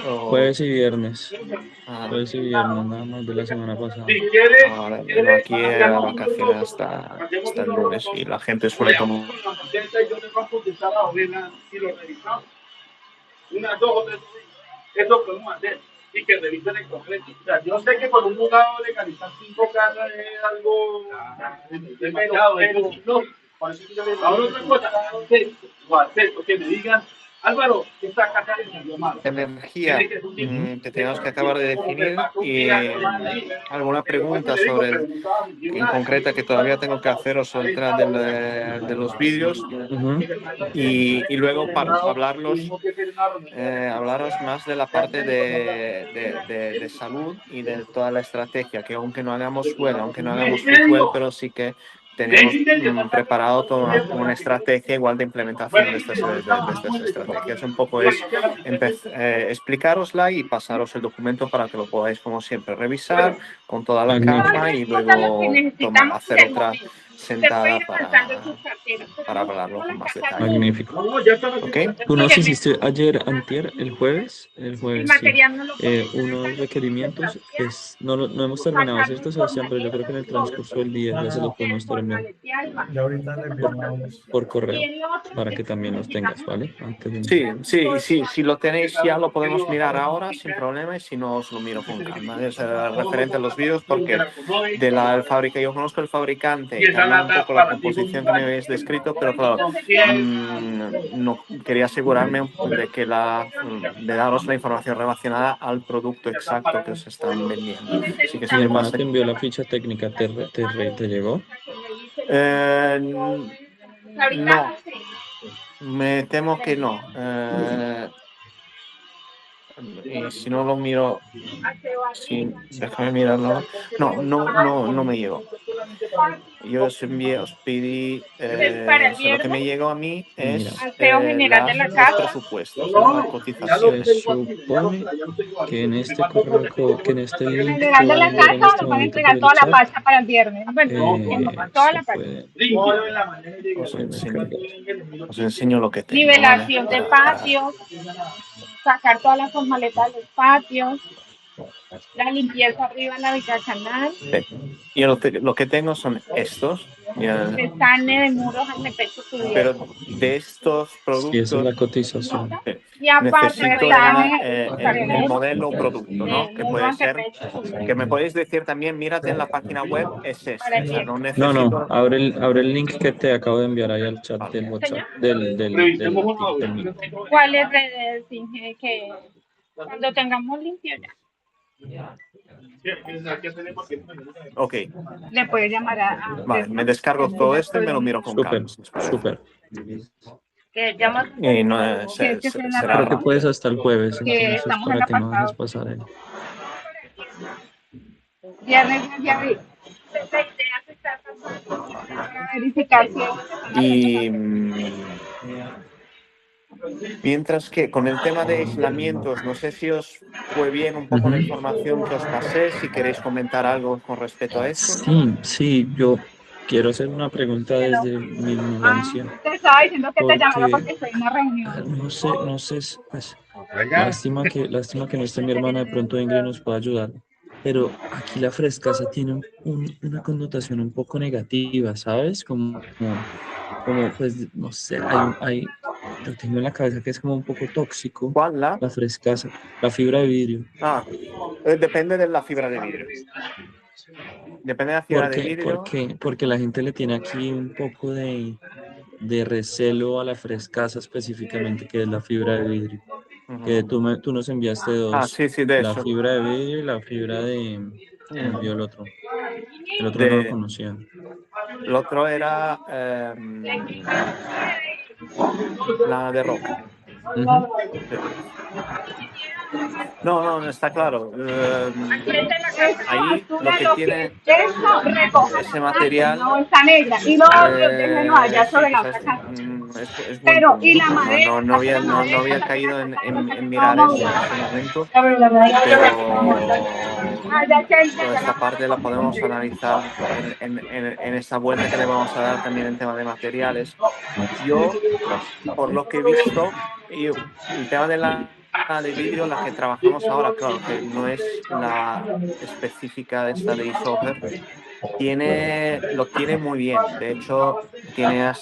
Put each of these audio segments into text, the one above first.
O, Jueves y viernes. ah, Jueves y viernes, nada más de la semana pasada. vale, no, aquí vacaciones hasta el lunes y la gente suele tomar. Unas 2 o 3 veces. Eso podemos hacer y que revisen el concreto. O sea, yo sé que por un juzgado legalizar 5 casas es algo demasiado, pero no. Ahora otra cosa, acepto que me digan, Álvaro, esta casa le salió mal. Energía que tenemos que acabar de definir y alguna pregunta sobre en concreta que todavía tengo que haceros sobre el tema de los vídeos y luego para hablaros más de la parte de salud y de toda la estrategia, que aunque no hagamos fuel, aunque no hagamos fuel, pero sí que tenemos preparado toda una estrategia igual de implementación de estas estrategias. Un poco es explicarosla y pasaros el documento para que lo podáis, como siempre, revisar con toda la calma y luego hacer otra sentada para hablarlo con más detalle. Magnífico. ¿Ok? Tú nos hiciste ayer, antier, el jueves, sí, unos requerimientos. No hemos terminado, ¿cierto, Sebastián? Pero yo creo que en el transcurso del día ya se los podemos estar enviando Ya ahorita le por, enviamos. por correo para que también los tengas, ¿vale? Sí, si lo tenéis ya lo podemos mirar ahora sin problema y si no os lo miro con calma. Es referente a los vídeos porque de la fábrica, yo conozco el fabricante y también un poco la composición que me habéis descrito, pero claro, no quería asegurarme de daros la información relacionada al producto exacto que os están vendiendo. Así que si Mi me hermana pasa. te envió la ficha técnica, ¿te llegó? No, me temo que no. Y si no lo miro, déjame mirarlo. No me llegó. Yo os pedí, lo que me llegó a mí Mira, es los presupuestos, la cotización. se supone que en este correo, que en este En link que general de voy a la enviar en casa este nos van a momento por entregar el toda la chat, pasta para el viernes. Bueno, toda se la pasta. puede descargar. Os enseño lo que tengo, ¿vale? Nivelación de patios, sacar todas las formaletas de los patios, la limpieza arriba en la habitacional, Yo lo que tengo son estos. Mira, pestañe de muros al pecho cubierto. pero de estos Sí, esa es la productos cotización. Y aparte necesito el modelo o producto, ¿no? Que muro puede ser, antepecho cubierto. que me podéis decir también, mírate en la página web, es este. O sea, no No, necesito. abre el link que te acabo de enviar ahí al chat Vale. del WhatsApp, Señor, del Meet. ¿cuáles redes finge que cuando tengamos limpio ya? Ok, Le puedes llamar a vale, me descargo todo esto y me lo miro con calma. Súper. que llama Y no, que es en la será Creo que rápido. puedes hasta el jueves, que entonces estamos en para la que no dejes pasada. pasar ahí. Viernes ya vi. Para verificar si Y mientras que con el tema de aislamientos, no sé si os fue bien un poco la información que os pasé, si queréis comentar algo con respecto a eso. Sí, yo quiero hacer una pregunta desde mi ignorancia. te estaba diciendo que te llamara Porque porque estoy en una reunión. no sé, pues, lástima que no esté mi hermana, de pronto Ingrid nos pueda ayudar. Pero aquí la frescasa tiene una connotación un poco negativa, ¿sabes? Pues, no sé, yo tengo en la cabeza que es como un poco tóxico ¿Cuál la frescasa, la fibra de vidrio. Depende de la fibra de vidrio. Depende de la fibra de vidrio. Porque la gente le tiene aquí un poco de recelo a la frescasa específicamente, que es la fibra de vidrio. Que tú nos enviaste dos, Sí, de la eso. fibra de vidrio y la fibra de... Me envió el otro. El otro no lo conocía. El otro era la de roca. No, está claro. Ahí lo que tiene ese material. No, está negra. Y lo otro, déjenlo allá sobre la otra casa. Es buen Pero, punto. y la madera, No había caído en mirar eso en ese momento, pero toda esta parte la podemos analizar en esta vuelta que le vamos a dar también en tema de materiales. Yo, por lo que he visto, el tema de la de vidrio, la que trabajamos ahora, claro, que no es la específica de esta de Isover, lo tiene muy bien. De hecho, tiene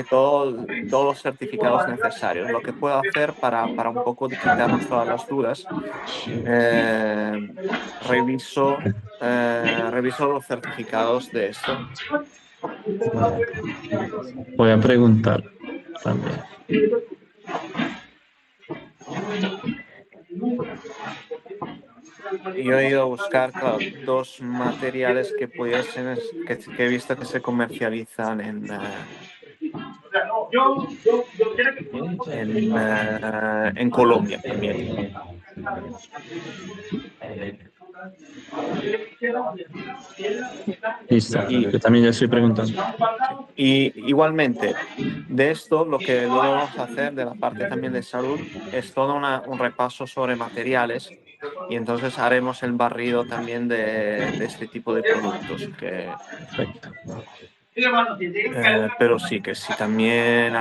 todos los certificados necesarios. Lo que puedo hacer para un poco de quitarnos todas las dudas, eh, reviso los certificados de esto. Voy a preguntar también. Yo he ido a buscar, claro, dos materiales que pudiesen, que he visto que se comercializan en Colombia también. Listo, yo también ya estoy preguntando. Y igualmente, de esto, lo que luego vamos a hacer de la parte también de salud es todo un repaso sobre materiales, y entonces haremos el barrido también de este tipo de productos. Perfecto. Pero sí, que sí también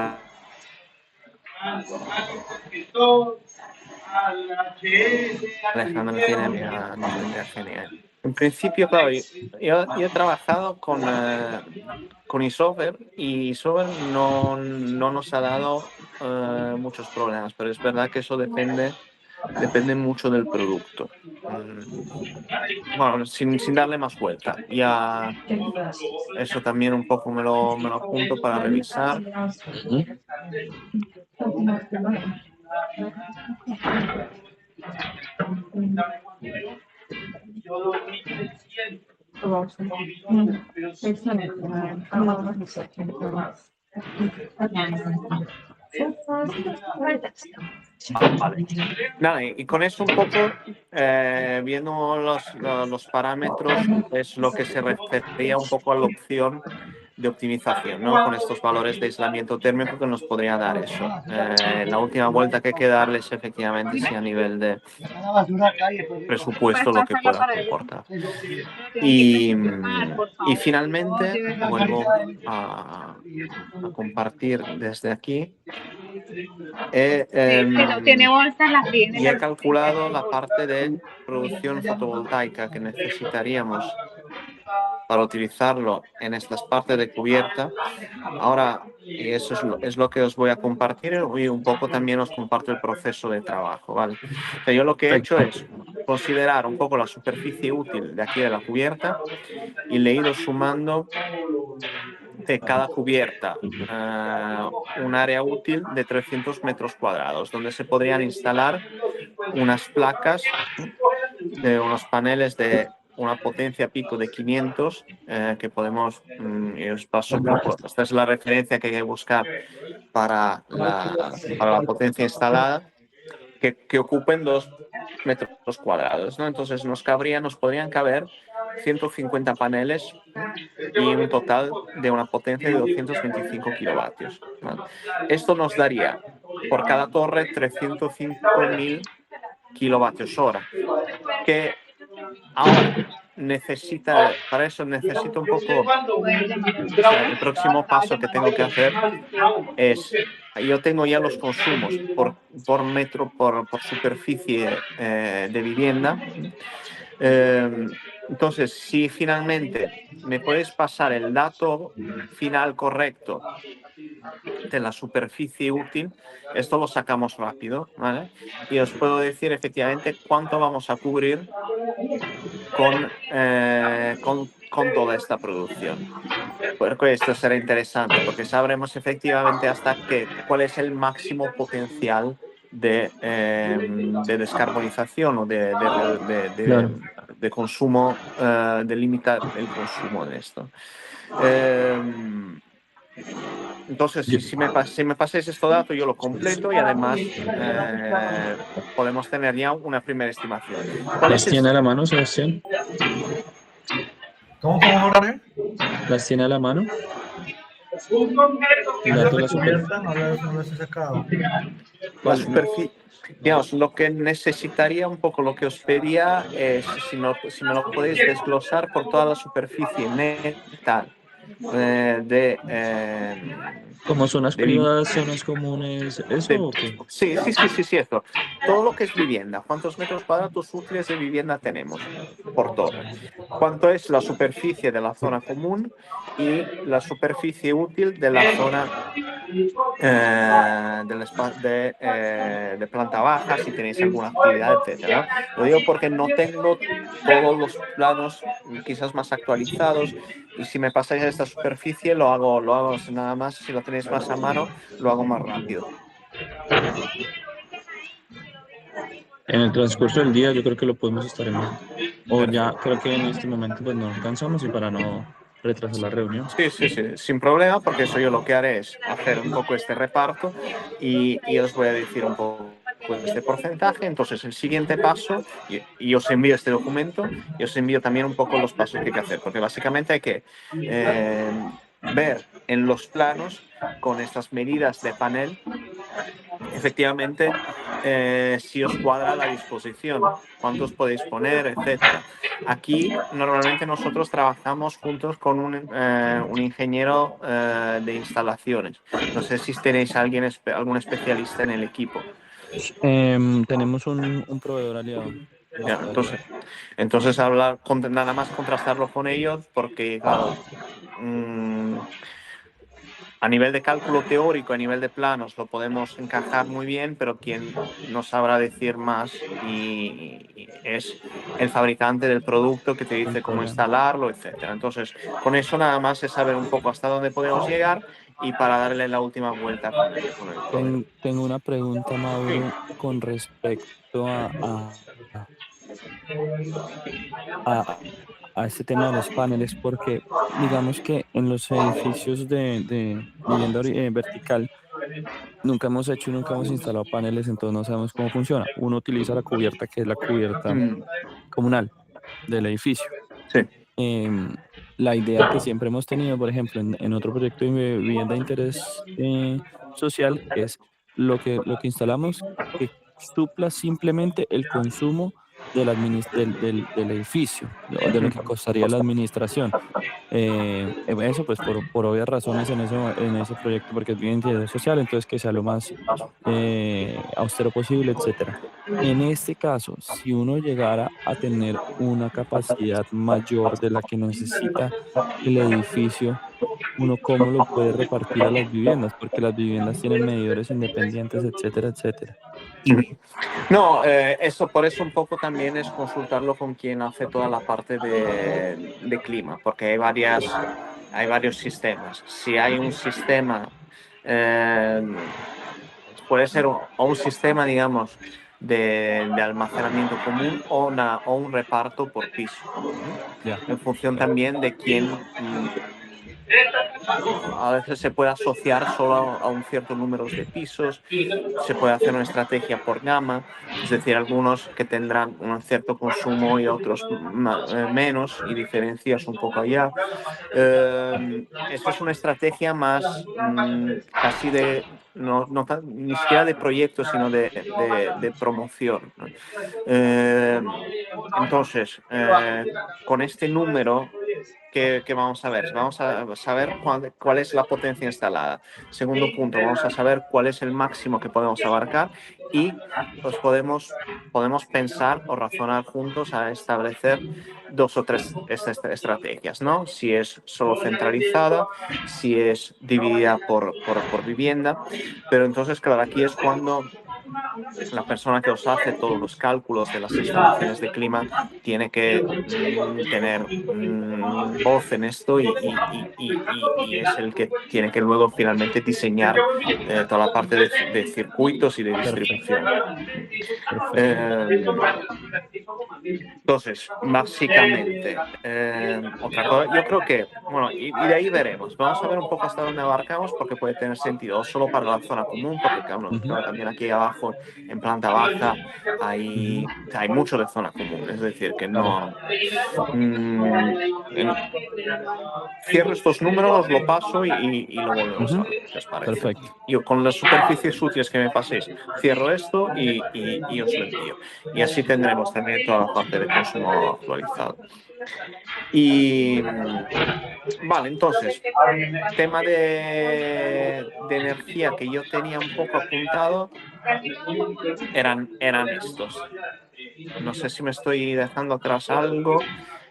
Alejandro nos vendría genial. En principio, claro, yo he trabajado con Isover, y Isover no nos ha dado muchos problemas, pero es verdad que eso depende mucho del producto. Bueno, sin darle más vuelta. Ya eso también un poco me lo apunto para revisar. Vale. Nada, y con eso un poco, viendo los parámetros, es lo que se refería un poco a la opción de optimización, ¿no? Con estos valores de aislamiento térmico que nos podría dar eso. La última vuelta que hay que darles, efectivamente, sí, a nivel de presupuesto, lo que pueda comportar. Y finalmente, vuelvo a compartir desde aquí. Y he calculado la parte de producción fotovoltaica que necesitaríamos para utilizarlo en estas partes de cubierta. Ahora, y eso es lo que os voy a compartir, y un poco también os comparto el proceso de trabajo, ¿vale? O sea, yo lo que he hecho es considerar un poco la superficie útil de aquí de la cubierta, y le he ido sumando de cada cubierta un área útil de 300 metros cuadrados, donde se podrían instalar unas placas de unos paneles de una potencia pico de 500, que podemos, y os paso, esta es la referencia que hay que buscar para la potencia instalada, que ocupen 2 metros cuadrados, ¿no? Entonces nos podrían caber 150 paneles y un total de una potencia de 225 kilovatios, ¿vale? Esto nos daría por cada torre 305.000 kilovatios hora, que ahora para eso necesito un poco, o sea, el próximo paso que tengo que hacer es, yo tengo ya los consumos por metro, por superficie de vivienda. Entonces, si finalmente me puedes pasar el dato final correcto de la superficie útil, esto lo sacamos rápido, ¿vale? Y os puedo decir efectivamente cuánto vamos a cubrir con toda esta producción. Porque esto será interesante, porque sabremos efectivamente cuál es el máximo potencial de descarbonización o de consumo, de limitar el consumo de esto. Entonces, si me pasáis estos datos, yo lo completo, y además podemos tener ya una primera estimación. ¿Las tiene a la mano, Sebastián? ¿Cómo, Jorge? ¿Las tiene a la mano? Las de cubierta no las he sacado. La superficie, digamos, lo que necesitaría un poco, lo que os pedía es si me lo podéis desglosar por toda la superficie neta Como zonas de vi- privadas, zonas comunes, ¿eso o qué? sí, eso. Todo lo que es vivienda. ¿Cuántos metros cuadrados útiles de vivienda tenemos por torre? ¿Cuánto es la superficie de la zona común y la superficie útil de la zona de planta baja, si tenéis alguna actividad, etcétera? Lo digo porque no tengo todos los planos quizás más actualizados, y si me pasáis a esta superficie lo hago nada más, si lo tenéis más a mano, lo hago más rápido. En el transcurso del día yo creo que lo podemos estar enviando. O ya creo que en este momento pues no alcanzamos y para no retrasar la reunión. Sí, sin problema, porque eso yo lo que haré es hacer un poco este reparto y os voy a decir un poco este porcentaje. Entonces, el siguiente paso, y os envío este documento y os envío también un poco los pasos que hay que hacer, porque básicamente hay que ver en los planos con estas medidas de panel, efectivamente, si os cuadra la disposición, cuántos podéis poner, etcétera. Aquí normalmente nosotros trabajamos juntos con un ingeniero de instalaciones. No sé si tenéis algún especialista en el equipo. Tenemos un proveedor aliado. Ya, entonces nada más contrastarlo con ellos, porque claro, a nivel de cálculo teórico, a nivel de planos, lo podemos encajar muy bien, pero quien nos sabrá decir más y es el fabricante del producto, que te dice cómo instalarlo, etcétera. Entonces, con eso nada más es saber un poco hasta dónde podemos llegar y para darle la última vuelta con el Tengo una pregunta, Mauro, con respecto a este tema de los paneles, porque digamos que en los edificios de vivienda vertical nunca hemos hecho y nunca hemos instalado paneles, entonces no sabemos cómo funciona. Uno utiliza la cubierta, que es la cubierta comunal del edificio. Sí. La idea que siempre hemos tenido, por ejemplo, en otro proyecto de vivienda de interés social, es lo que instalamos que supla simplemente el consumo del edificio, de lo que costaría la administración. Eso pues por obvias razones en ese proyecto, porque es bien de interés social, entonces que sea lo más austero posible, etcétera. En este caso, si uno llegara a tener una capacidad mayor de la que necesita el edificio, uno cómo lo puede repartir a las viviendas, porque las viviendas tienen medidores independientes, etcétera, etcétera. No, por eso un poco también es consultarlo con quien hace toda la parte de clima, porque hay varios sistemas. Si hay un sistema, puede ser un sistema, digamos, de almacenamiento común o un reparto por piso, en función también de quién. A veces se puede asociar solo a un cierto número de pisos, se puede hacer una estrategia por gama, es decir, algunos que tendrán un cierto consumo y otros menos, y diferencias un poco allá. Esto es una estrategia más casi ni siquiera de proyecto, sino de promoción, ¿no? Entonces, con este número, ¿qué vamos a ver? Vamos a saber cuál es la potencia instalada. Segundo punto, vamos a saber cuál es el máximo que podemos abarcar, y pues podemos pensar o razonar juntos a establecer 2 o 3 estrategias, ¿no? Si es solo centralizada, si es dividida por vivienda. Pero entonces, claro, aquí es cuando la persona que os hace todos los cálculos de las instalaciones de clima tiene que tener voz en esto, y es el que tiene que luego finalmente diseñar toda la parte de circuitos y de distribución. Entonces, básicamente, otra cosa, yo creo que, bueno, y de ahí veremos. Vamos a ver un poco hasta dónde abarcamos, porque puede tener sentido, solo para la zona común, porque claro, también aquí abajo, en planta baja, hay mucho de zona común, es decir, que no. Cierro estos números, lo paso y lo volvemos a ver, ¿qué os parece? Perfecto. Yo con las superficies útiles que me paséis, cierro esto y os lo envío. Y así tendremos también toda la parte de consumo actualizado. Y vale, entonces, tema de energía que yo tenía un poco apuntado eran estos. No sé si me estoy dejando atrás algo.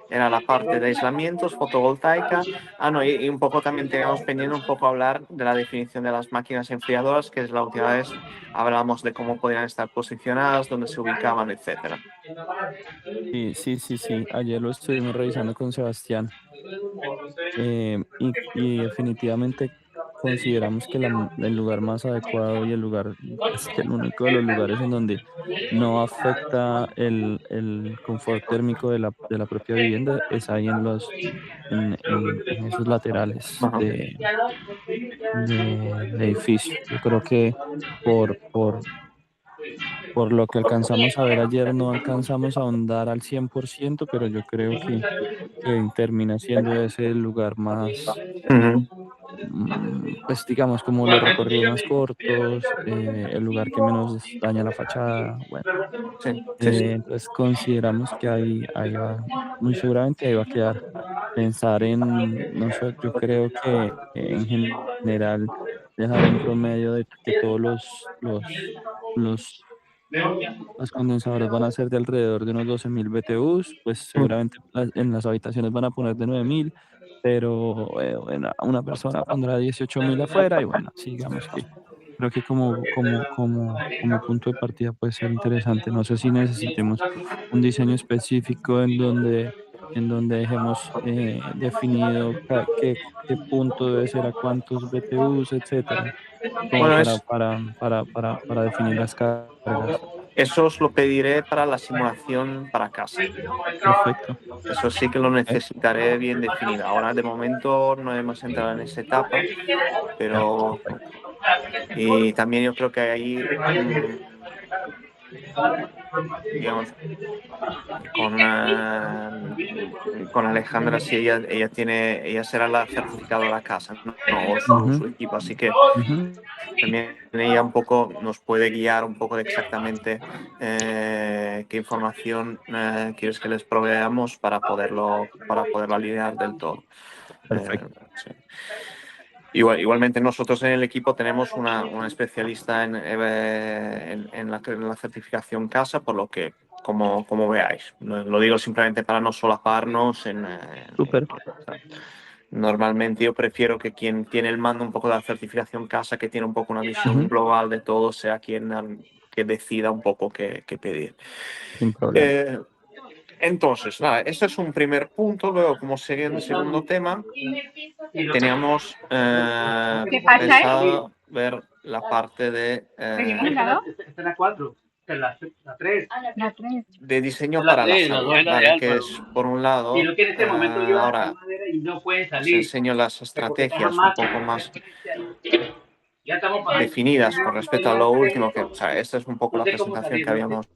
Era la parte de aislamientos, fotovoltaica. No, y un poco también teníamos pendiente un poco hablar de la definición de las máquinas enfriadoras, que es la última vez hablábamos de cómo podían estar posicionadas, dónde se ubicaban, etcétera. Sí, sí, sí, sí. Ayer lo estuvimos revisando con Sebastián. Y definitivamente consideramos que el lugar más adecuado y el lugar, casi que el único de los lugares en donde no afecta el confort térmico de la propia vivienda es ahí en esos laterales Ajá. del edificio. Yo creo que por, por, por lo que alcanzamos a ver ayer, no alcanzamos a ahondar al 100%, pero yo creo que termina siendo ese el lugar más, Ujú. pues digamos, como los recorridos más cortos, el lugar que menos daña la fachada. Bueno, Sí, sí, sí. entonces consideramos que ahí va, muy seguramente ahí va a quedar. Pensar en, no sé, yo creo que en general dejar un promedio de que todos los los condensadores van a ser de alrededor de unos 12.000 BTUs, pues seguramente en las habitaciones van a poner de 9.000, pero bueno, una persona pondrá 18.000 afuera y bueno, sigamos que creo que como punto de partida puede ser interesante. No sé si necesitemos un diseño específico en donde dejemos definido qué punto debe ser a cuántos BTUs, etcétera, como Bueno, para definir las cargas. eso os lo pediré para la simulación para casa. Perfecto. Eso sí que lo necesitaré bien definido. Ahora de momento no hemos entrado en esa etapa, pero Perfecto. y también yo creo que ahí, digamos, con Alejandra, si ella será la certificadora casa, ¿no? O Ujú, su equipo, así que ujú. también ella un poco nos puede guiar un poco de exactamente qué información quieres que les proveamos para poderlo alinear del todo. Perfecto. Sí. Igualmente nosotros en el equipo tenemos una especialista en la certificación casa, por lo que como veáis. Lo digo simplemente para no solaparnos Súper. normalmente yo prefiero que quien tiene el mando un poco de la certificación casa, que tiene un poco una visión Ujú, global de todo, sea quien que decida un poco qué pedir. sin problema. Eh, entonces, nada, este es un primer punto. Luego, como segundo tema, teníamos ¿Qué pasa, pensado ver la parte ¿Seguimos en la 2? Esta es la 4, la 3. La 3. de diseño La para la 3, la 2 salud, es la de ¿vale? Que Álvaro. es, por un lado, Sino que en este momento ellos están ahora madera y no pueden os salir. enseño las Porque esta estrategias un poco máquina más ya estamos pagando. definidas con respecto a lo último, que, o sea, esta es un poco No la sé cómo presentación salir, que no sé. habíamos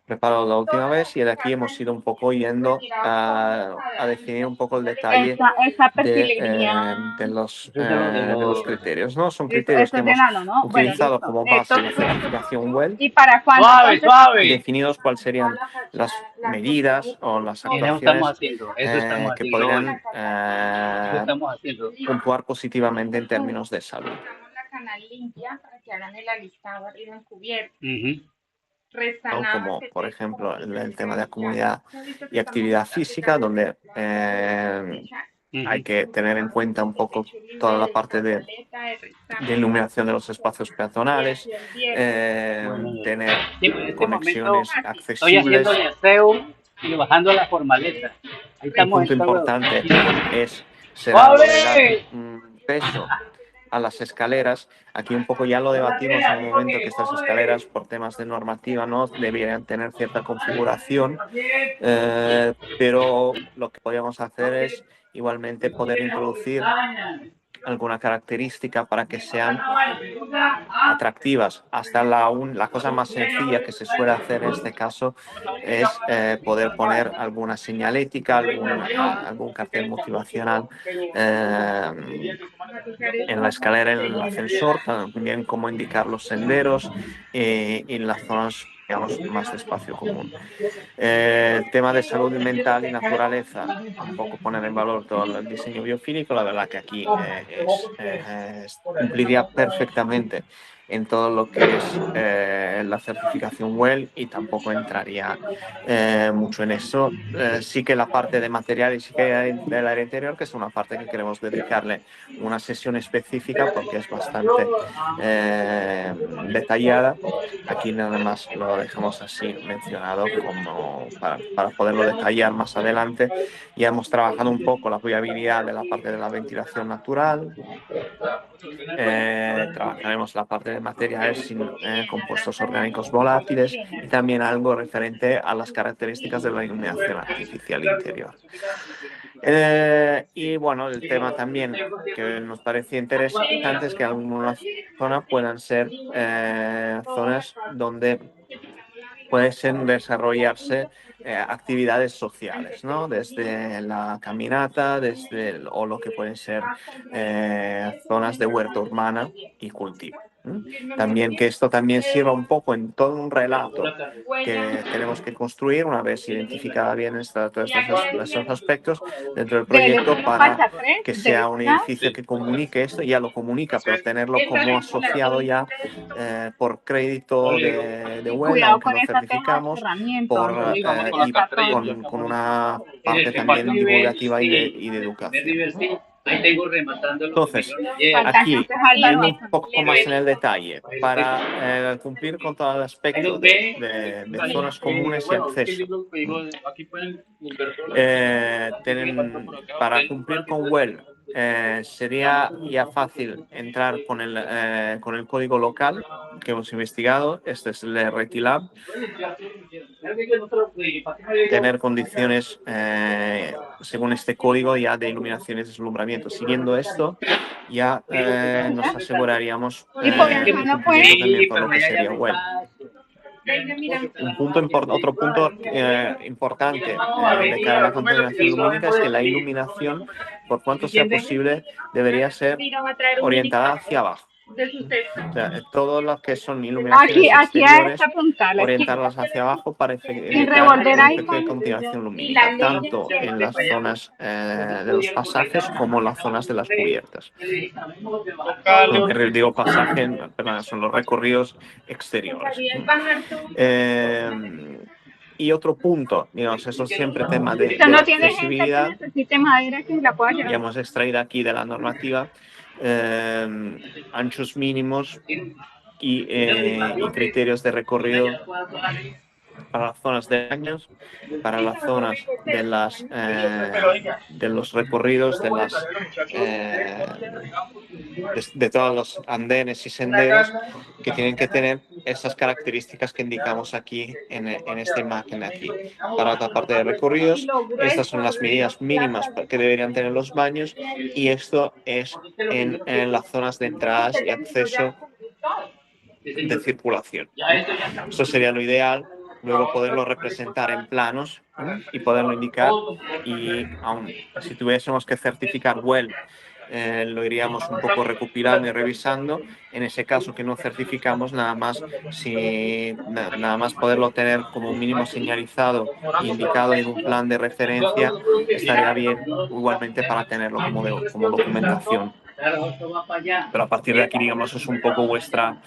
preparado la última vez, y de aquí hemos ido un poco yendo a definir un poco el detalle Esa perfilería. de los criterios, ¿no? Son Esto criterios que es de hemos nano, ¿no? Bueno, utilizado listo. como base de certificación WELL ¿Y para cuándo Suave, entonces? y suave. definidos cuáles serían las medidas o las Eso estamos actuaciones haciendo. Eso estamos que haciendo hoy. podrían Eso estamos haciendo. puntuar positivamente en términos de salud. Usamos la canal limpia para que hagan el alistado arriba en cubierto. Ujú. ¿No? Resanada, Como que por es como ejemplo que el se tema de limpiar. comunidad ¿Se ha visto que y actividad estamos física, aplicando donde hay Ujú. que tener en cuenta un poco toda la parte de iluminación de los espacios peatonales, Bueno, tener sí, pues en este momento conexiones estoy haciendo accesibles. el aseo y bajando la formaleta. Ahí Un estamos punto en todo. importante será lo de dar ¡Suave! peso a las escaleras. Aquí un poco ya lo debatimos en un momento, que estas escaleras, por temas de normativa, no deberían tener cierta configuración, pero lo que podríamos hacer es igualmente poder introducir alguna característica para que sean atractivas. Hasta la cosa más sencilla que se suele hacer en este caso es poder poner alguna señalética, algún cartel motivacional en la escalera, en el ascensor, también como indicar los senderos y en las zonas digamos, más de espacio común. El tema de salud mental y naturaleza, un poco poner en valor todo el diseño biofílico, la verdad que aquí cumpliría perfectamente en todo lo que es la certificación WELL y tampoco entraría mucho en eso. Sí que la parte de materiales y que del área interior, que es una parte que queremos dedicarle una sesión específica porque es bastante detallada. Aquí nada más lo dejamos así mencionado como para poderlo detallar más adelante. Ya hemos trabajado un poco la viabilidad de la parte de la ventilación natural. Trabajaremos la parte de materiales sin compuestos orgánicos volátiles y también algo referente a las características de la iluminación artificial interior. Y bueno, el tema también que nos parecía interesante es que algunas zonas puedan ser zonas donde pueden desarrollarse actividades sociales, ¿no? Desde la caminata, o lo que pueden ser zonas de huerta urbana y cultivo. También que esto también sirva un poco en todo un relato que tenemos que construir una vez identificada bien todos estos aspectos dentro del proyecto para que sea un edificio que comunique esto, ya lo comunica, pero tenerlo como asociado ya por crédito de WELL, aunque no certificamos, con una parte también divulgativa y de educación. Entonces, aquí, yendo un poco más en el detalle, para cumplir con todo el aspecto de zonas comunes y acceso. Para cumplir con WELL, sería ya fácil entrar con el código local que hemos investigado. Este es el RTLab. Tener condiciones según este código ya de iluminación y deslumbramiento. Siguiendo esto, ya nos aseguraríamos el cumplimiento también por lo que sería WELL. Otro punto importante de cara a la contaminación lumínica es que la iluminación, por cuanto sea posible, debería ser orientada hacia abajo. O sea, todo lo que son iluminaciones exteriores, orientarlas hacia abajo para evitar el efecto de contaminación lumínica, tanto en las zonas de los pasajes como en las zonas de las cubiertas. Digo pasaje, perdón, son los recorridos exteriores. Y otro punto, digamos, eso siempre tema de accesibilidad. Ya hemos extraído aquí de la normativa anchos mínimos y criterios de recorrido para las zonas de baños, para las zonas de los recorridos de todos los andenes y senderos que tienen que tener esas características que indicamos aquí en esta imagen aquí. Para otra parte de recorridos, estas son las medidas mínimas que deberían tener los baños y esto es en las zonas de entradas y acceso de circulación. Esto sería lo ideal, luego poderlo representar en planos y poderlo indicar, y aun si tuviésemos que certificar WELL, lo iríamos un poco recopilando y revisando. En ese caso que no certificamos, nada más poderlo tener como un mínimo señalizado e indicado en un plan de referencia, estaría bien igualmente para tenerlo como documentación. Pero a partir de aquí, digamos, es un poco vuestra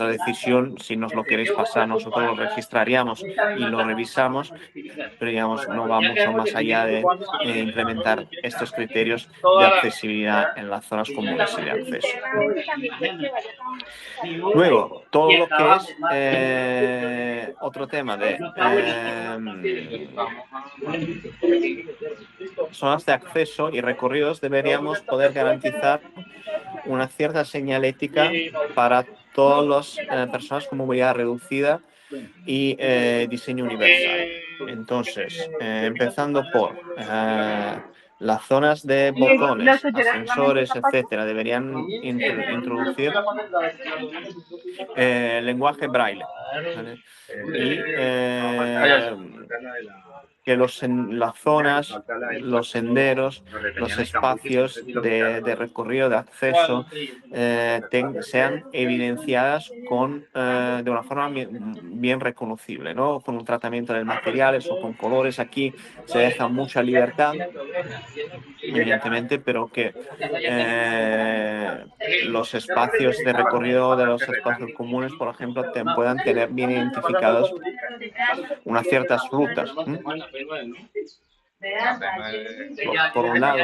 decisión. Si nos lo queréis pasar, nosotros lo registraríamos y lo revisamos, pero digamos, no va mucho más allá de implementar estos criterios de accesibilidad en las zonas comunes y de acceso. Luego, todo lo que es otro tema de zonas de acceso y recorridos, deberíamos poder garantizar una cierta señalética para todas las personas con movilidad reducida y diseño universal. Entonces, empezando por las zonas de botones, ascensores, etcétera, deberían introducir lenguaje braille, ¿vale? Y que las zonas, los senderos, los espacios de recorrido, de acceso, sean evidenciadas de una forma bien reconocible, ¿no? Con un tratamiento de materiales o con colores. Aquí se deja mucha libertad, evidentemente, pero que los espacios de recorrido de los espacios comunes, por ejemplo, puedan tener bien identificados unas ciertas rutas. Por un lado,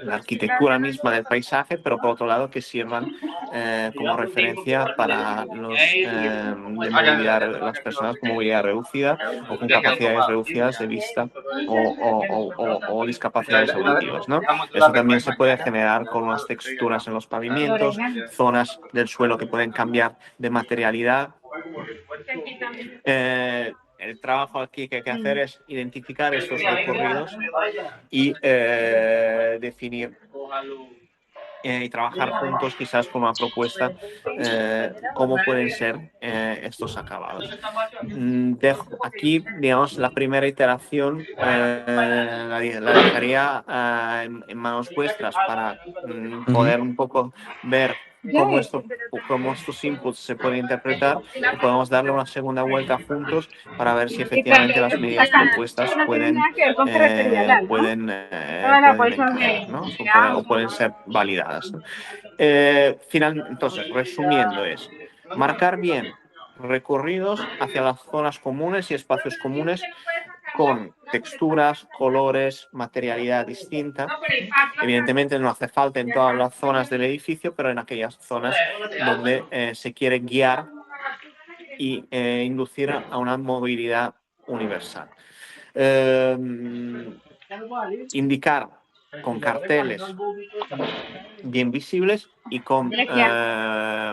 la arquitectura misma del paisaje, pero por otro lado que sirvan como referencia para los de movilidad, las personas con movilidad reducida o con capacidades reducidas de vista o discapacidades auditivas, ¿no? Eso también se puede generar con unas texturas en los pavimentos, zonas del suelo que pueden cambiar de materialidad. El trabajo aquí que hay que hacer es identificar esos recorridos y definir y trabajar juntos quizás con una propuesta cómo pueden ser estos acabados. Dejo aquí, digamos, la primera iteración la dejaría en manos vuestras para poder un poco ver cómo estos inputs se pueden interpretar y podemos darle una segunda vuelta juntos para ver si efectivamente las medidas propuestas pueden encajar, ¿no? O pueden ser validadas, ¿no? Entonces, resumiendo, es marcar bien recorridos hacia las zonas comunes y espacios comunes con texturas, colores, materialidad distinta. Evidentemente no hace falta en todas las zonas del edificio, pero en aquellas zonas donde se quiere guiar y inducir a una movilidad universal. Indicar con carteles bien visibles y con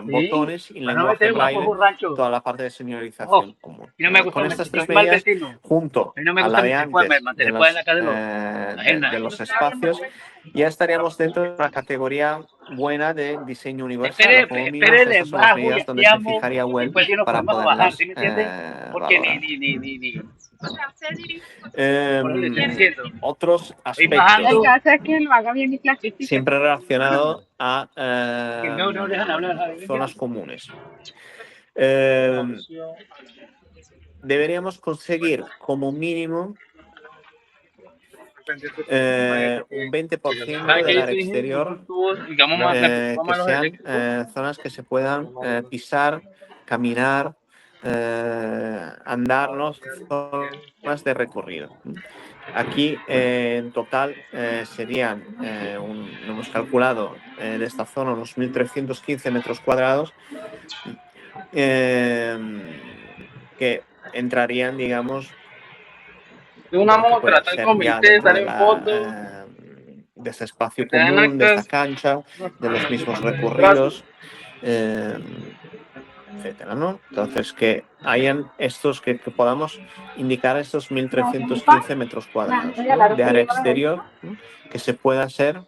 botones y lenguaje braille toda la parte de señalización común. Con estas tres medidas, junto a la de antes de los espacios, ya estaríamos dentro de una categoría buena de diseño universal. Como mínimo, estas son las medidas donde se fijaría Well para poderlas valorar. Otros aspectos El caso es que lo haga bien y clasifique. siempre relacionado a zonas comunes. Deberíamos conseguir como mínimo un 20% del área exterior que sean zonas que se puedan pisar, caminar, andar, ¿no? Zonas de recorrido. Aquí en total serían, lo hemos calculado de esta zona, unos 1.315 metros cuadrados que entrarían, digamos, de una moto, tal comenté, sale en foto. De este espacio común, de esta cancha, de los mismos recorridos, etcétera, ¿no? Entonces, que hayan estos, que podamos indicar estos 1.315 metros cuadrados, ¿no? De área exterior, ¿no? Que pueda ser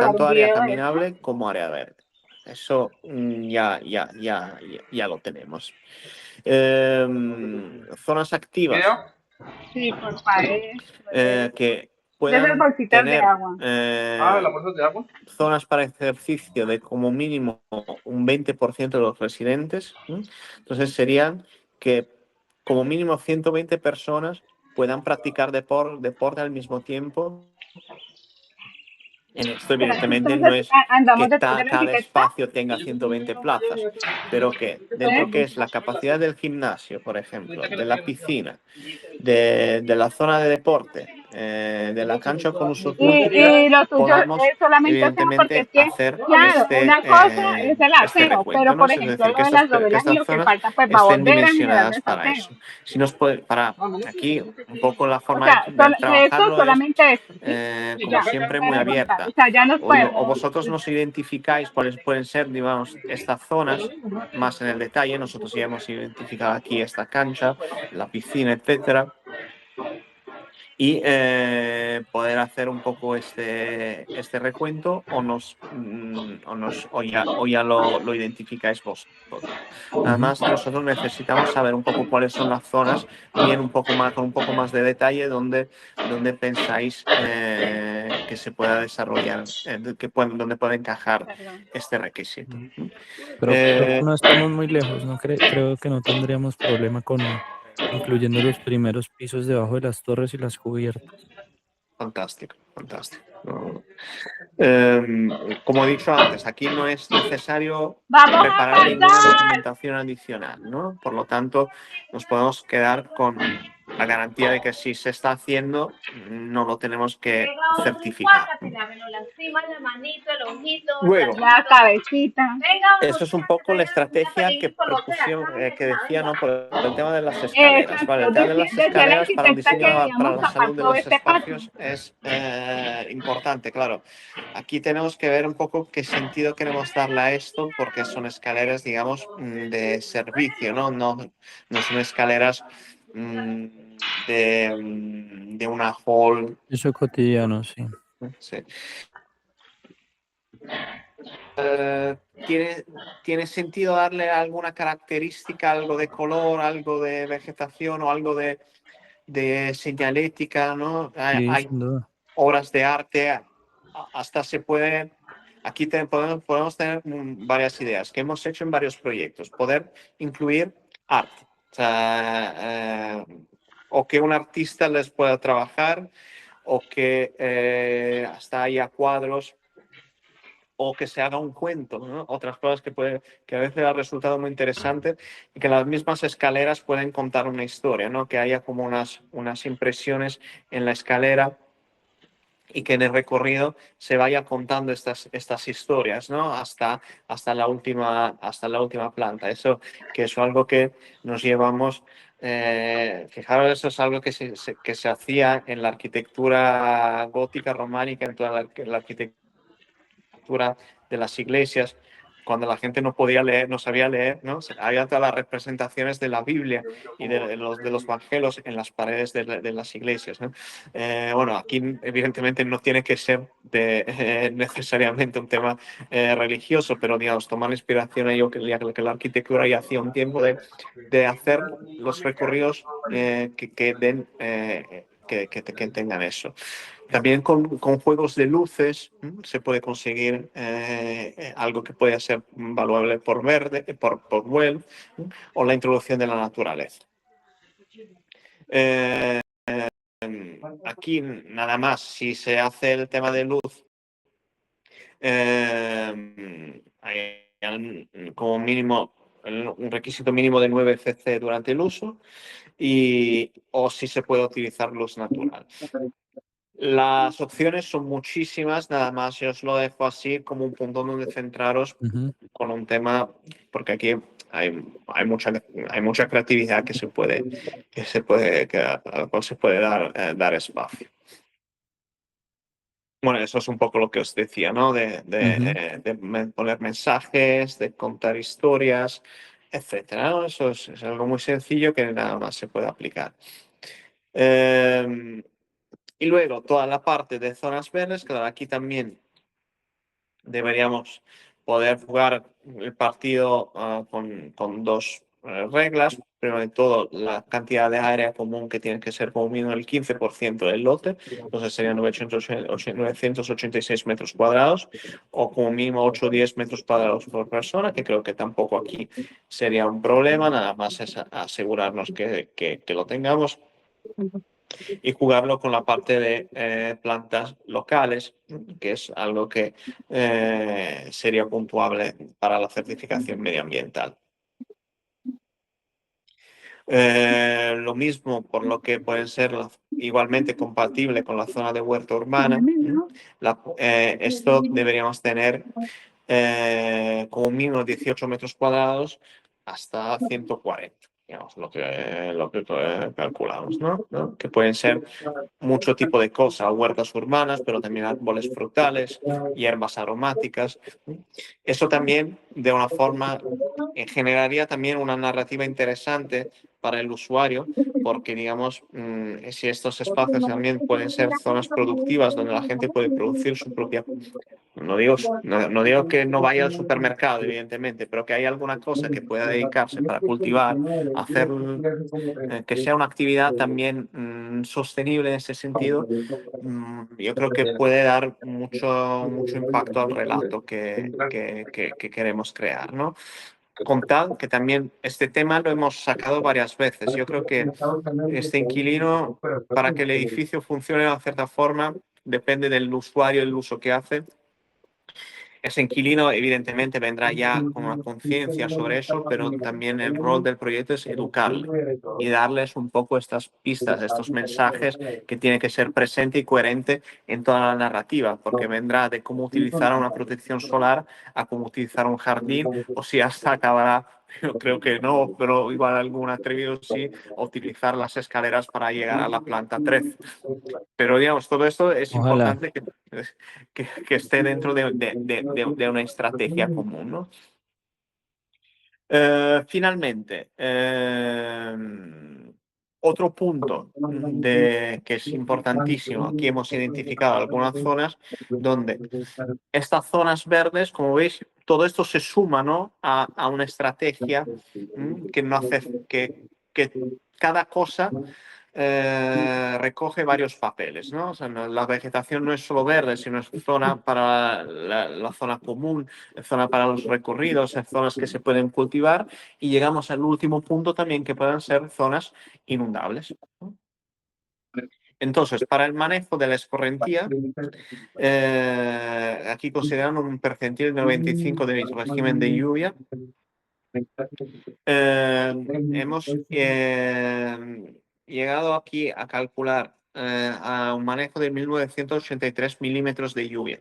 tanto área caminable como área verde. Eso ya lo tenemos. Zonas activas. Sí, por favor. Que puedan tener zonas para ejercicio de como mínimo un 20% de los residentes. Entonces serían que como mínimo 120 personas puedan practicar deporte al mismo tiempo. En esto, evidentemente, no es que cada espacio tenga 120 plazas, pero que dentro que es la capacidad del gimnasio, por ejemplo, de la piscina, de la zona de deporte, de la cancha con usos múltiples, podamos, evidentemente, hacer una cosa es el aseo, pero por ejemplo, que las dovelas y lo que falta, pues va a estén volver a dimensionadas para eso. Si nos puede, para aquí, un poco la forma de trabajarlo solamente es, como siempre, muy abierta. O sea, ya nos O vosotros nos identificáis cuáles pueden ser, digamos, estas zonas más en el detalle. Nosotros ya hemos identificado aquí esta cancha, la piscina, etcétera. y poder hacer un poco este recuento o ya lo identificáis vosotros. Además, nosotros necesitamos saber un poco cuáles son las zonas, bien un poco más, con un poco más de detalle, donde pensáis que se pueda desarrollar, donde puede encajar Perdón. este requisito. Pero creo que no estamos muy lejos, ¿no? Creo que no tendríamos problema con incluyendo los primeros pisos debajo de las torres y las cubiertas. Fantástico, fantástico. No. Como he dicho antes, aquí no es necesario ¡Vamos a preparar ninguna pasar! documentación adicional, ¿no? Por lo tanto, nos podemos quedar con la garantía de que si se está haciendo, no lo tenemos que Venga, otro certificar. encuádrate, dámelo la cima, la manito, el ojito, Luego, la cabecita. Venga, eso es un poco la estrategia que decía, ¿no? Por el tema de las escaleras. Vale, el tema de las Decía la escaleras para un arquitecta que diseño, para debíamos la tapar salud de todo los este patio. espacios es importante, claro. Aquí tenemos que ver un poco qué sentido queremos darle a esto, porque son escaleras, digamos, de servicio, ¿no? No son escaleras de una hall. Eso cotidiano, sí. Sí. ¿Tiene sentido darle alguna característica, algo de color, algo de vegetación o algo de señalética, ¿no? Sí, Hay sin duda. obras de arte, hasta se puede, aquí podemos tener varias ideas que hemos hecho en varios proyectos, poder incluir arte, o sea, o que un artista les pueda trabajar, o que hasta haya cuadros, o que se haga un cuento, ¿no? Otras cosas que a veces ha resultado muy interesante y que las mismas escaleras pueden contar una historia, ¿no? Que haya como unas impresiones en la escalera y que en el recorrido se vaya contando estas historias, ¿no? Hasta la última planta. Eso es algo que nos llevamos. Fijaros, eso es algo que se hacía en la arquitectura gótica románica, en toda la arquitectura de las iglesias, cuando la gente no podía leer, no sabía leer, ¿no? Había todas las representaciones de la Biblia y de los evangelios en las paredes de las iglesias, ¿no? Bueno, aquí evidentemente no tiene que ser necesariamente un tema religioso, pero digamos, tomar inspiración a ello que la arquitectura ya hacía un tiempo de hacer los recorridos que tengan eso. También con juegos de luces se puede conseguir algo que puede ser valuable por web, o la introducción de la naturaleza. Aquí nada más, si se hace el tema de luz, hay como mínimo un requisito mínimo de 9 cc durante el uso, o si se puede utilizar luz natural. Las opciones son muchísimas, nada más yo os lo dejo así como un punto donde centraros con un tema, porque aquí hay mucha creatividad que se puede a la cual se puede dar espacio. Bueno, eso es un poco lo que os decía, ¿no? De poner mensajes, de contar historias, etcétera, ¿no? Eso es algo muy sencillo que nada más se puede aplicar. Y luego toda la parte de zonas verdes, claro, aquí también deberíamos poder jugar el partido con dos reglas. Primero de todo, la cantidad de área común que tiene que ser como mínimo el 15% del lote, entonces serían 986 metros cuadrados, o como mínimo 8 o 10 metros cuadrados por persona, que creo que tampoco aquí sería un problema, nada más es asegurarnos que lo tengamos. Y jugarlo con la parte de plantas locales, que es algo que sería puntuable para la certificación medioambiental. Lo mismo por lo que pueden ser igualmente compatible con la zona de huerta urbana. Esto deberíamos tener como mínimo 18 metros cuadrados hasta 140. Digamos, lo que calculamos, ¿no? Que pueden ser mucho tipo de cosas, huertas urbanas, pero también árboles frutales, hierbas aromáticas. Eso también, de una forma, generaría también una narrativa interesante para el usuario, porque digamos, si estos espacios también pueden ser zonas productivas donde la gente puede producir su propia. No digo que no vaya al supermercado, evidentemente, pero que hay alguna cosa que pueda dedicarse para cultivar, hacer que sea una actividad también sostenible en ese sentido. Yo creo que puede dar mucho impacto al relato que queremos crear, ¿no? Contad que también este tema lo hemos sacado varias veces. Yo creo que este inquilino, para que el edificio funcione de una cierta forma, depende del usuario, el uso que hace. Ese inquilino, evidentemente, vendrá ya con una conciencia sobre eso, pero también el rol del proyecto es educarle y darles un poco estas pistas, estos mensajes que tiene que ser presente y coherente en toda la narrativa, porque vendrá de cómo utilizar una protección solar a cómo utilizar un jardín, o si hasta acabará, yo creo que no, pero igual algún atrevido sí, utilizar las escaleras para llegar a la planta 13. Pero digamos, todo esto es Ojalá. importante que esté dentro de una estrategia común, ¿no? Finalmente, otro punto que es importantísimo, aquí hemos identificado algunas zonas donde estas zonas verdes, como veis, todo esto se suma, ¿no?, a una estrategia que no hace que cada cosa recoge varios papeles, ¿no? O sea, la vegetación no es solo verde, sino es zona para la zona común, zona para los recorridos, zonas que se pueden cultivar, y llegamos al último punto también, que pueden ser zonas inundables, ¿no? Entonces, para el manejo de la escorrentía, aquí considerando un percentil del 95 del régimen de lluvia, hemos llegado aquí a calcular a un manejo de 1983 milímetros de lluvia,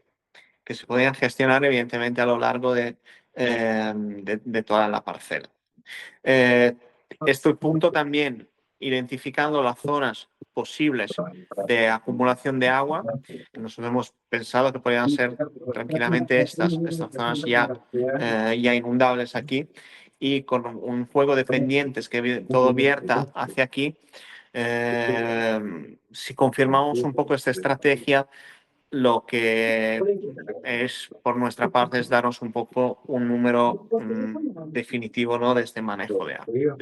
que se podían gestionar evidentemente a lo largo de toda la parcela. Este punto también identificando las zonas posibles de acumulación de agua. Nosotros hemos pensado que podrían ser tranquilamente estas zonas ya inundables aquí, y con un juego de pendientes que todo vierta hacia aquí. Si confirmamos un poco esta estrategia, lo que es por nuestra parte es darnos un poco un número definitivo, ¿no?, de este manejo de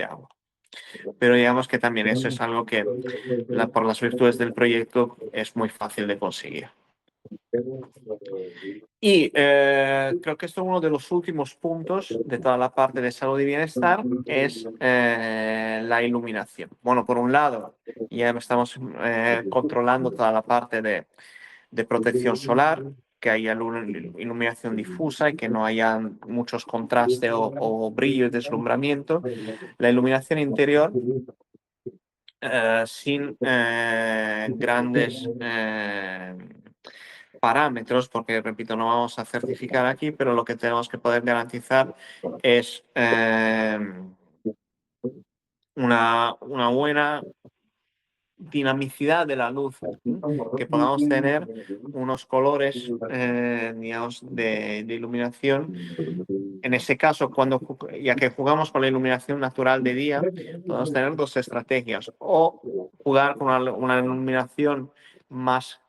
agua. Pero digamos que también eso es algo que por las virtudes del proyecto es muy fácil de conseguir. Y creo que esto es uno de los últimos puntos de toda la parte de salud y bienestar, es la iluminación. Bueno, por un lado, ya estamos controlando toda la parte de protección solar, que haya iluminación difusa y que no haya muchos contrastes o brillo y deslumbramiento. La iluminación interior, sin grandes parámetros, porque repito, no vamos a certificar aquí, pero lo que tenemos que poder garantizar es una buena dinamicidad de la luz, que podamos tener unos colores, digamos, de iluminación. En ese caso, ya que jugamos con la iluminación natural de día, podemos tener dos estrategias: o jugar con una iluminación más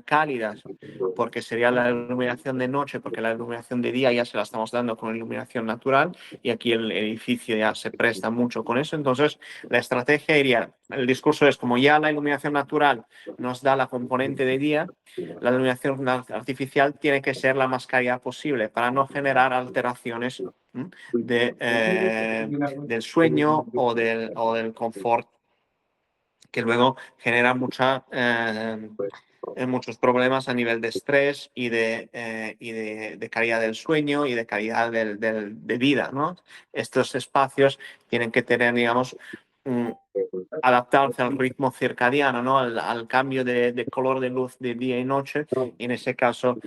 cálida, porque sería la iluminación de noche, porque la iluminación de día ya se la estamos dando con iluminación natural, y aquí el edificio ya se presta mucho con eso. Entonces, la estrategia iría, el discurso es, como ya la iluminación natural nos da la componente de día, la iluminación artificial tiene que ser la más cálida posible para no generar alteraciones del sueño o del confort, que luego genera muchos problemas a nivel de estrés y de calidad del sueño y de calidad de vida, ¿no? Estos espacios tienen que tener, digamos, adaptarse al ritmo circadiano, ¿no?, al cambio de color de luz de día y noche, y en ese caso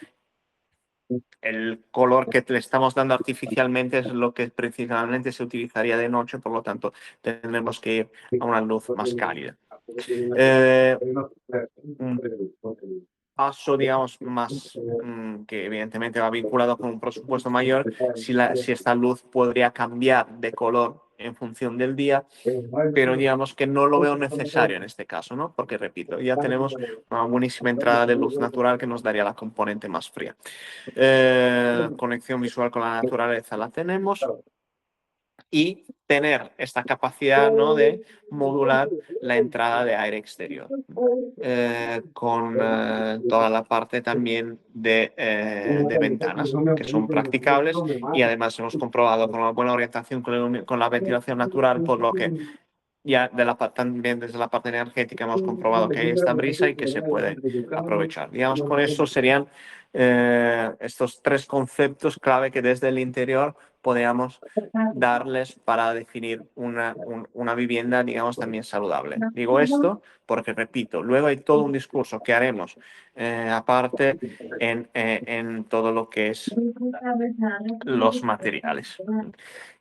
el color que le estamos dando artificialmente es lo que principalmente se utilizaría de noche, por lo tanto tendremos que ir a una luz más cálida. Un paso, digamos, más que evidentemente va vinculado con un presupuesto mayor, si esta luz podría cambiar de color en función del día, pero digamos que no lo veo necesario en este caso, ¿no? Porque, repito, ya tenemos una buenísima entrada de luz natural que nos daría la componente más fría. Conexión visual con la naturaleza la tenemos. Y tener esta capacidad, ¿no?, de modular la entrada de aire exterior, con toda la parte también de ventanas, que son practicables, y además hemos comprobado con una buena orientación con la ventilación natural, por lo que ya también desde la parte energética hemos comprobado que hay esta brisa y que se puede aprovechar. Digamos, con eso serían estos tres conceptos clave que desde el interior podríamos darles para definir una vivienda, digamos, también saludable. Digo esto porque, repito, luego hay todo un discurso que haremos aparte en todo lo que es los materiales.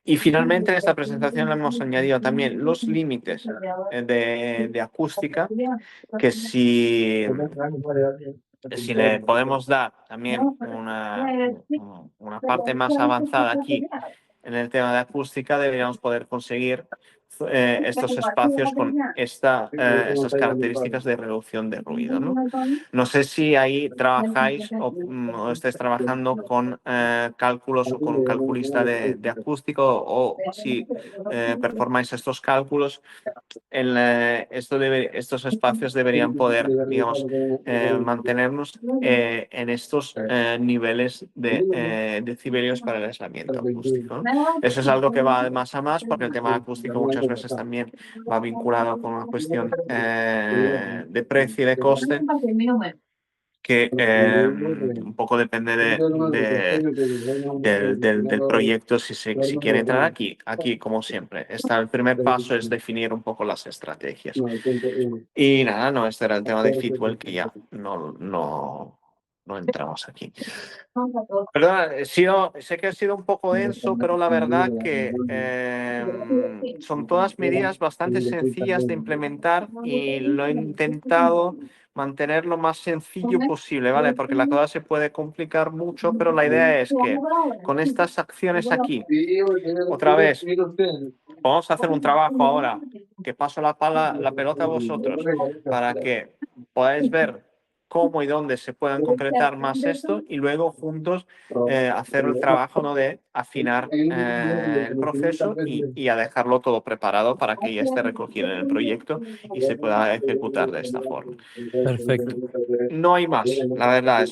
Y finalmente en esta presentación le hemos añadido también los límites de acústica, que si le podemos dar también una parte más avanzada aquí en el tema de acústica, deberíamos poder conseguir estos espacios con estas características de reducción de ruido, ¿no? No sé si ahí trabajáis o estáis trabajando con cálculos o con un calculista de acústico, o si performáis estos cálculos. Estos espacios deberían poder, digamos, mantenernos en estos niveles de decibelios para el aislamiento acústico, ¿no? Eso es algo que va de más a más, porque el tema acústico muchas veces también va vinculado con una cuestión de precio y de coste, que un poco depende del proyecto si quiere entrar aquí. Aquí, como siempre, el primer paso es definir un poco las estrategias. Y nada, no, este era el tema de Fitwel, que ya no entramos aquí. Perdona, sé que ha sido un poco denso, pero la verdad que son todas medidas bastante sencillas de implementar y lo he intentado mantener lo más sencillo posible, ¿vale? Porque la cosa se puede complicar mucho, pero la idea es que con estas acciones aquí, otra vez, vamos a hacer un trabajo ahora, que paso la pelota a vosotros para que podáis ver cómo y dónde se puedan concretar más esto, y luego juntos hacer el trabajo, ¿no?, de afinar el proceso y a dejarlo todo preparado para que ya esté recogido en el proyecto y se pueda ejecutar de esta forma. Perfecto. No hay más, la verdad.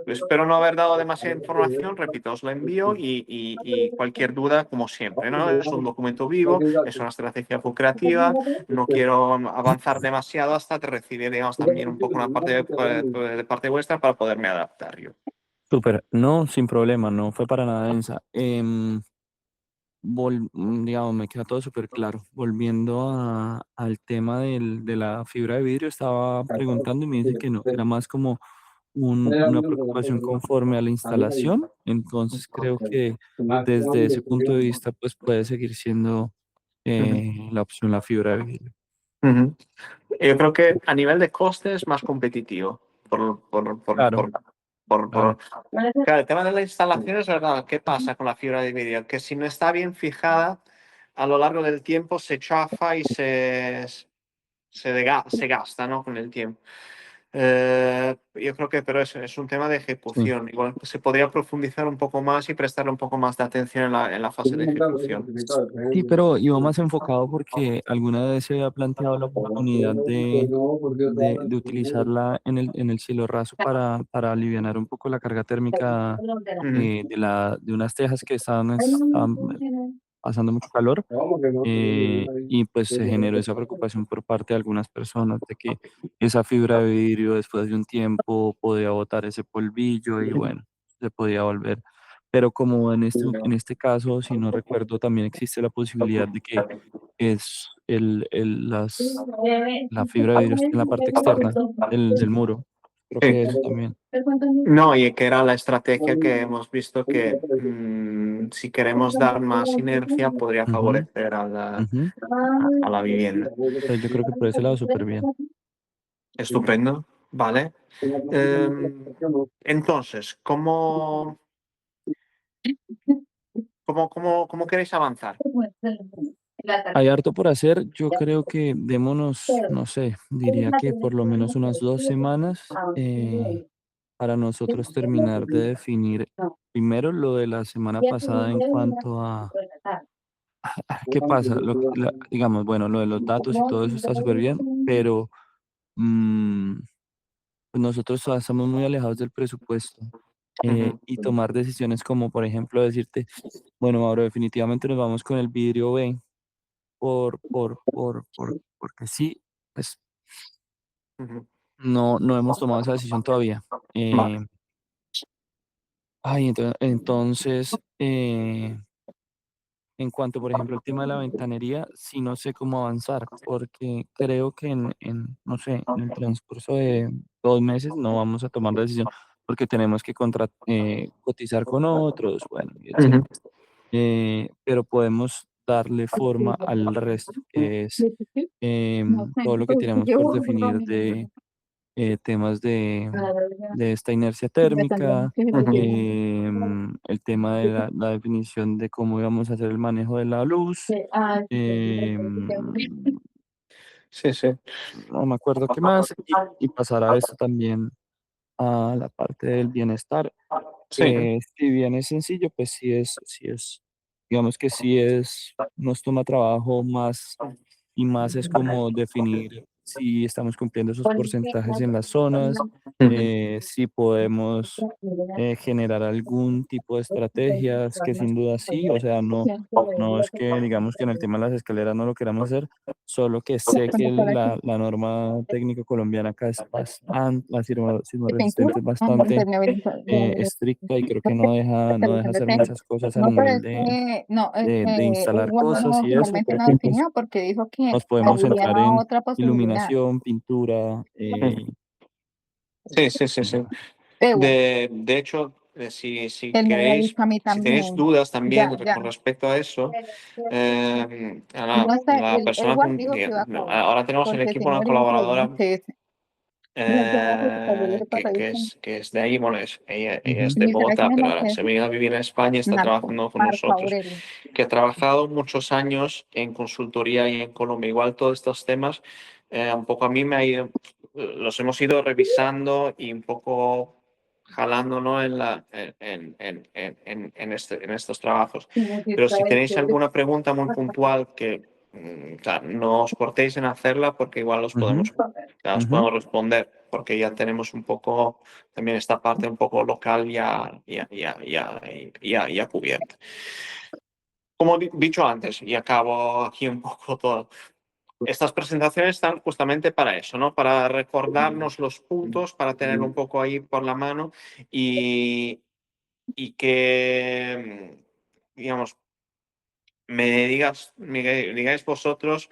Espero no haber dado demasiada información, repito, os la envío y cualquier duda, como siempre, ¿no? Es un documento vivo, es una estrategia creativa, no quiero avanzar demasiado hasta recibir, digamos, también un poco una parte de parte vuestra para poderme adaptar yo. Súper. No, sin problema, no fue para nada densa. Digamos, me queda todo súper claro. Volviendo al tema de la fibra de vidrio, estaba preguntando y me dice que no, que era más como una preocupación conforme a la instalación. Entonces creo que desde ese punto de vista, pues puede seguir siendo Ujú. la opción la fibra de vidrio. Ujú. Yo creo que a nivel de coste es más competitivo. Por, por, por, Claro, por, por, claro. por- Claro, el tema de la instalación es verdad. ¿Qué pasa con la fibra de vidrio? Que si no está bien fijada, a lo largo del tiempo se chafa y se gasta, ¿no?, con el tiempo. Yo creo que, pero es un tema de Sí. ejecución. Igual se podría profundizar un poco más y prestarle un poco más de atención en la fase de ejecución. Sí, pero iba más enfocado porque alguna vez se había planteado la oportunidad de utilizarla en el cielo raso para alivianar un poco la carga térmica Ujú, de unas tejas que estaban pasando mucho calor, y pues se generó esa preocupación por parte de algunas personas de que esa fibra de vidrio después de un tiempo podía botar ese polvillo y bueno, se podía volver. Pero como en este caso, si no recuerdo, también existe la posibilidad de que la fibra de vidrio esté en la parte externa del muro. Creo sí. que eso también. No, y que era la estrategia que hemos visto que si queremos dar más inercia podría Ujú, favorecer ujú. a la vivienda. Entonces yo creo que por ese lado súper bien. Estupendo, vale. Entonces, ¿cómo ¿Cómo queréis avanzar? Hay harto por hacer. Yo creo que démonos, no sé, diría que por lo menos unas 2 semanas para nosotros terminar de definir primero lo de la semana pasada en cuanto a qué pasa. Digamos, bueno, lo de los datos y todo eso está súper bien, pero mm, pues nosotros todavía estamos muy alejados del presupuesto. Ujú, Y tomar decisiones como, por ejemplo, decirte, bueno, ahora definitivamente nos vamos con el vidrio B porque sí, pues ujú. no hemos tomado esa decisión todavía. Vale. Eh, entonces, en cuanto, por ejemplo, al tema de la ventanería, sí no sé cómo avanzar, porque creo que no sé, en el transcurso de 2 meses no vamos a tomar la decisión, porque tenemos que cotizar con otros, bueno, y Ujú, etcétera. Pero podemos darle forma al resto, que es todo lo que tenemos por definir de temas de esta inercia térmica, ujú. el tema de la definición de cómo íbamos a hacer el manejo de la luz, em, Sí, sí. no me acuerdo qué más, y pasar a esto también a la parte del bienestar, Sí. que si bien es sencillo, pues digamos que nos toma trabajo más y más es como definir si estamos cumpliendo esos porcentajes en las zonas, Ujú. si podemos generar algún tipo de estrategias, que sin duda sí, o sea, no es que digamos que en el tema de las escaleras no lo queramos hacer, solo que sé que la norma técnico colombiana acá es bastante, la sismorresistente es bastante estricta y creo que no deja hacer muchas cosas a No, pero nivel es que, no, es de que instalar igual cosas no, y eso, finalmente creo no que pues definió porque dijo que nos podemos habría centrar en otra posibilidad. iluminación, pintura, Ujú. Sí, sí, sí, sí. Bueno, De hecho, si él me había queréis, dicho a mí si tenéis también. dudas Ya, también ya. con respecto a eso, a No está, la él persona igual con, dijo que iba a cobrar, ahora tenemos en el porque el equipo una señor dijo que le iban a colaboradora hacer ese. No, yo voy a preguntar, yo le paso ahí con- que es de ahí, bueno, ella es ujú, de ¿Y será que Bogotá, me pero lo ahora se hace? vino a vivir en España y está Marco, trabajando con Marco nosotros, Aurelio. que ha trabajado muchos años en consultoría y en Colombia. Igual todos estos temas, un poco a mí me ha ido, los hemos ido revisando y un poco jalando, ¿no? En estos trabajos. Pero si tenéis alguna pregunta muy puntual que o sea, no os cortéis en hacerla porque igual ujú, os ujú, podemos responder, porque ya tenemos un poco también esta parte un poco local ya cubierta. Como he dicho antes, y acabo aquí un poco todo, estas presentaciones están justamente para eso, ¿no? Para recordarnos los puntos, para tenerlo un poco ahí por la mano y, y que, digamos, me digáis vosotros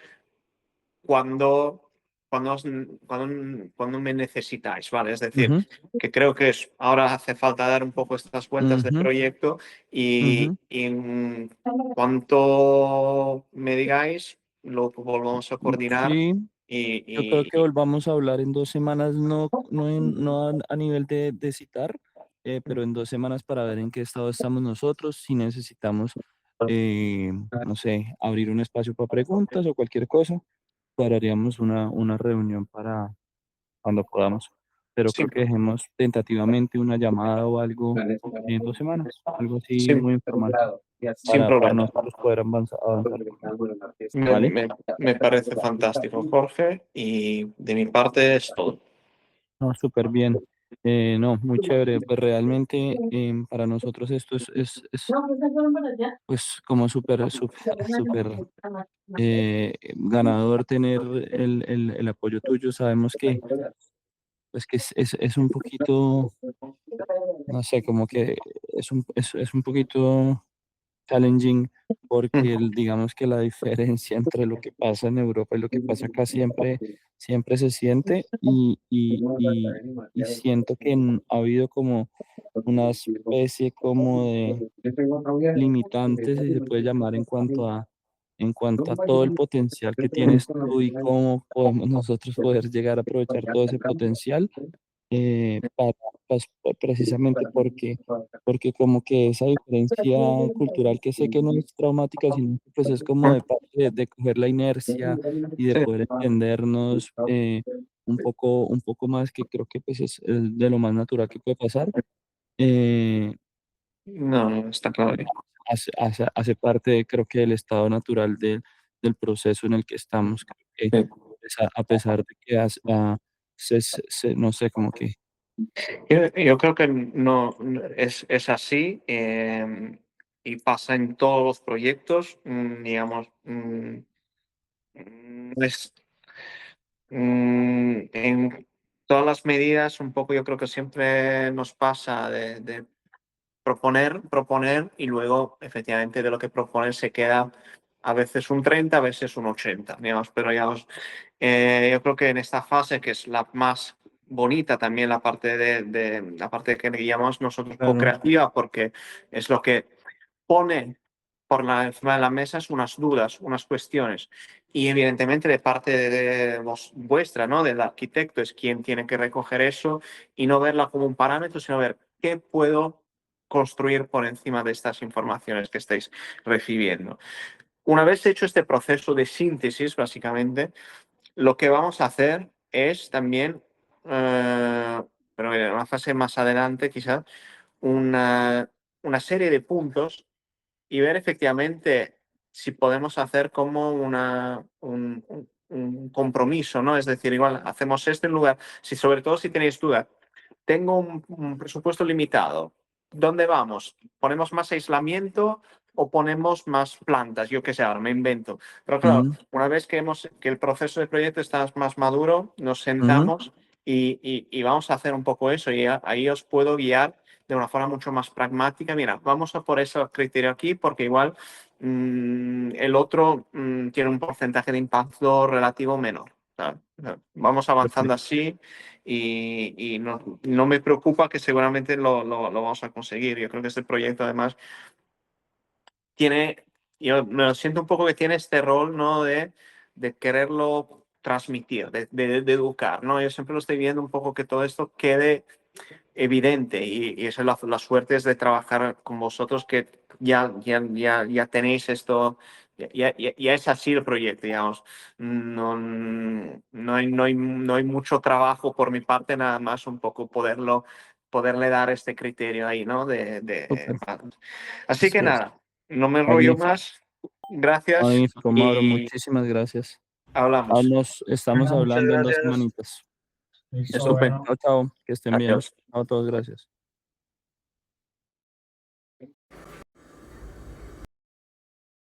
cuando, cuando me necesitáis, ¿vale? Es decir, ujú, que creo que ahora hace falta dar un poco estas vueltas de ujú, proyecto ujú. y en cuanto me digáis, lo volvamos a coordinar Sí, y, yo creo que y- volvamos a hablar en 2 semanas, no a nivel de citar, pero en 2 semanas para ver en qué estado estamos nosotros, si necesitamos, no sé, abrir un espacio para preguntas o cualquier cosa, cuadraríamos una reunión para cuando podamos. Pero creo sin, que dejemos tentativamente una llamada o algo en 2 semanas, algo así sin, muy informal, sin para problema. nosotros poder avanzar con él. Me, ¿Vale? me- me parece fantástico, Jorge, y de mi parte es todo. No, súper bien. No, muy chévere. Pues realmente para nosotros esto es pues como súper ganador tener el apoyo tuyo. Sabemos que pues que es un poquito, no sé, como que es un poquito challenging porque digamos que la diferencia entre lo que pasa en Europa y lo que pasa acá siempre se siente y siento que ha habido como una especie como de limitantes, si se puede llamar, en cuanto a todo el potencial que tienes tú y cómo podemos nosotros poder llegar a aprovechar todo ese potencial para, precisamente porque como que esa diferencia cultural que sé que no es traumática, sino que pues es como de parte de coger la inercia y de Sí. poder entendernos un poco más, que creo que pues es de lo más natural que puede pasar. eh, No, no, está claro. hace parte, creo que del estado natural del proceso en el que estamos. Creo que Sí. a pesar de que no sé, como que Yo creo que no es así, y pasa en todos los proyectos, digamos, es, en todas las medidas, un poco yo creo que siempre nos pasa de proponer y luego efectivamente de lo que proponen se queda a veces un 30, a veces un 80, digamos, pero digamos, yo creo que en esta fase, que es la más bonita también, la parte la parte que llamamos nosotros claro, co-creativa, porque es lo que pone encima de la mesa es unas dudas, unas cuestiones. Y evidentemente de parte vuestra, ¿no? Del arquitecto, es quien tiene que recoger eso y no verla como un parámetro, sino ver qué puedo construir por encima de estas informaciones que estáis recibiendo. Una vez hecho este proceso de síntesis, básicamente, lo que vamos a hacer es también, pero en una fase más adelante quizás, una serie de puntos y ver efectivamente si podemos hacer como un compromiso, ¿no? Es decir, igual hacemos esto en lugar, si sobre todo si tenéis duda, tengo un presupuesto limitado, ¿dónde vamos? ¿Ponemos más aislamiento o ponemos más plantas? Yo qué sé, ahora me invento. Pero claro, ujú, una vez que el proceso de proyecto está más maduro, nos ujú, sentamos y vamos a hacer un poco eso y ahí os puedo guiar de una forma mucho más pragmática. Mira, vamos a por ese criterio aquí porque igual el otro tiene un porcentaje de impacto relativo menor. ¿Sabes? Vamos avanzando perfecto. así y no me preocupa, que seguramente lo vamos a conseguir. Yo creo que este proyecto además tiene, yo me lo siento un poco que tiene este rol, ¿no? De quererlo transmitir, de educar, ¿no? Yo siempre lo estoy viendo un poco que todo esto quede evidente y esa es la suerte es de trabajar con vosotros, que ya tenéis esto, ya es así el proyecto, digamos. No hay mucho trabajo por mi parte, nada más un poco poderle dar este criterio ahí, ¿no? Súper. Así que Listo. nada, no me enrollo Magnífico, más. Gracias magnífico, Mauro. y Muchísimas gracias. hablamos. Estamos Bueno, muchas hablando en 2 gracias. semanitas. Listo, Estupendo. bueno. Chao, chao. Que estén bien. Adiós. Chao a todos, gracias.